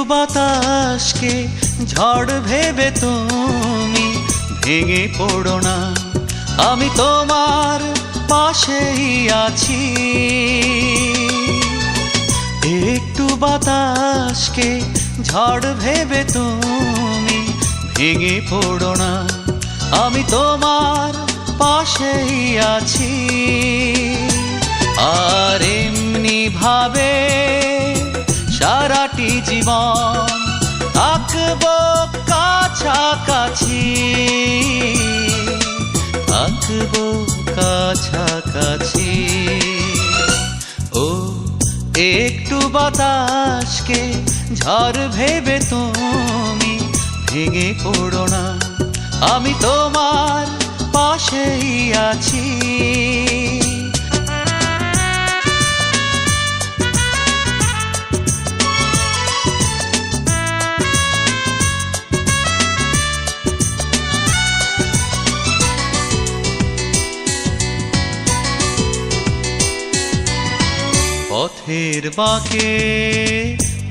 বাতাসকে ঝড় ভেবে তুমি ভেঙে পড়ো না, আমি তোমার পাশেই আছি। একটু বাতাসকে ঝড় ভেবে তুমি ভেঙে পড়ো না, আমি তোমার পাশেই আছি। আর এমনি ভাবে সারাটি জীবন থাকবো কাছাকাছি, থাকবো কাছাকাছি। ও একটু বাতাসকে ঝড় ভেবে তুমি ভেঙে পড়ো না, আমি তোমার পাশেই আছি। পথের বাঁকে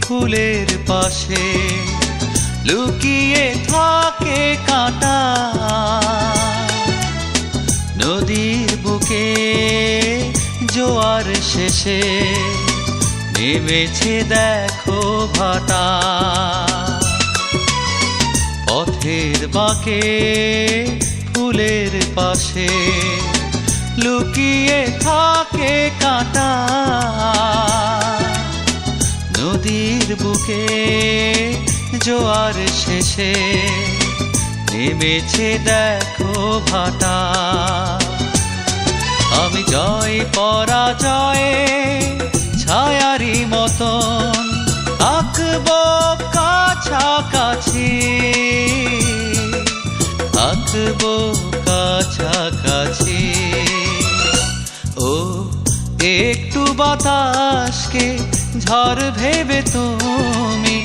ফুলের পাশে লুকিয়ে থাকে কাঁটা, নদীর বুকে জোয়ার শেষে নেমেছে দেখো ভাটা। পথের বাঁকে ফুলের পাশে লুকিয়ে থাকে কাঁটা, নদীর বুকে জোয়ার শেষে নেমেছে দেখো ভাটা। আমি জয় পরাজয়ে ছায়ারি মতন থাকবো কাছাকাছি, থাকবো কাছাকাছি। ও একটু বাতাসকে ঝড় ভেবে তুমি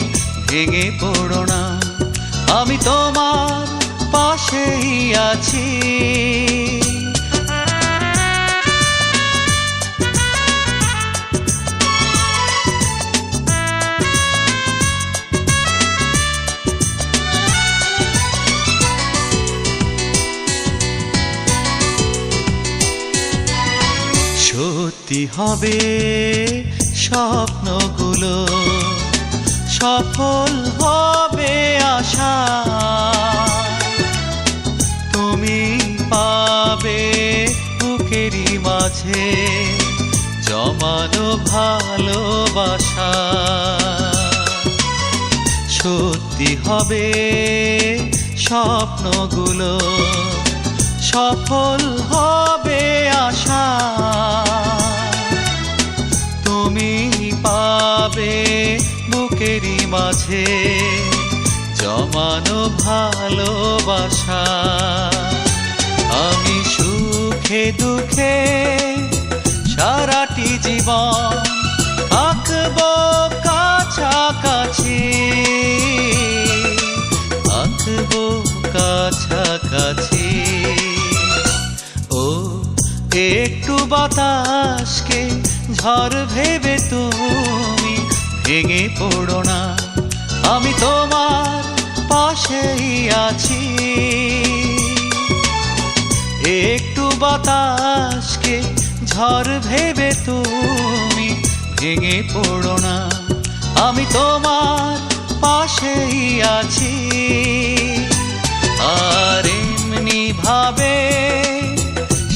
ভেঙে পড়ো না, আমি তোমার পাশেই আছি। সত্যি হবে স্বপ্নগুলো, সফল হবে আশা, তুমি পাবে বুকেরই মাঝে জমানো ভালোবাসা। সত্যি হবে স্বপ্নগুলো, সফল হবে আশা, তুমি পাবে বুকেরই মাঝে জমানো ভালোবাসা। আমি সুখে দুঃখে সারাটি জীবন থাকবো কাছাকাছি, থাকবো কাছাকাছি। ও একটু বাতাসকে ঝড় ভেবে তুমি ভেঙে পড়ো না, আমি তোমার পাশেই আছি। একটু বাতাসকে ঝড় ভেবে তুমি ভেঙে পড়ো না, আমি তোমার পাশেই আছি। আর এমনি ভাবে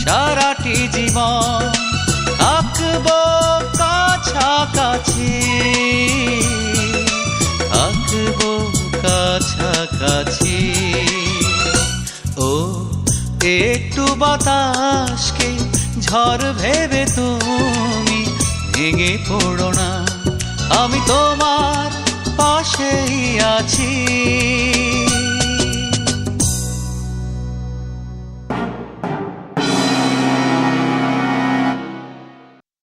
সারাটি জীবন থাকবো কাছাকাছি, থাকবো কাছাকাছি। ও একটু বাতাসকে ঝড় ভেবে তুমি ভেঙে পড়ো না, আমি তোমার পাশেই আছি।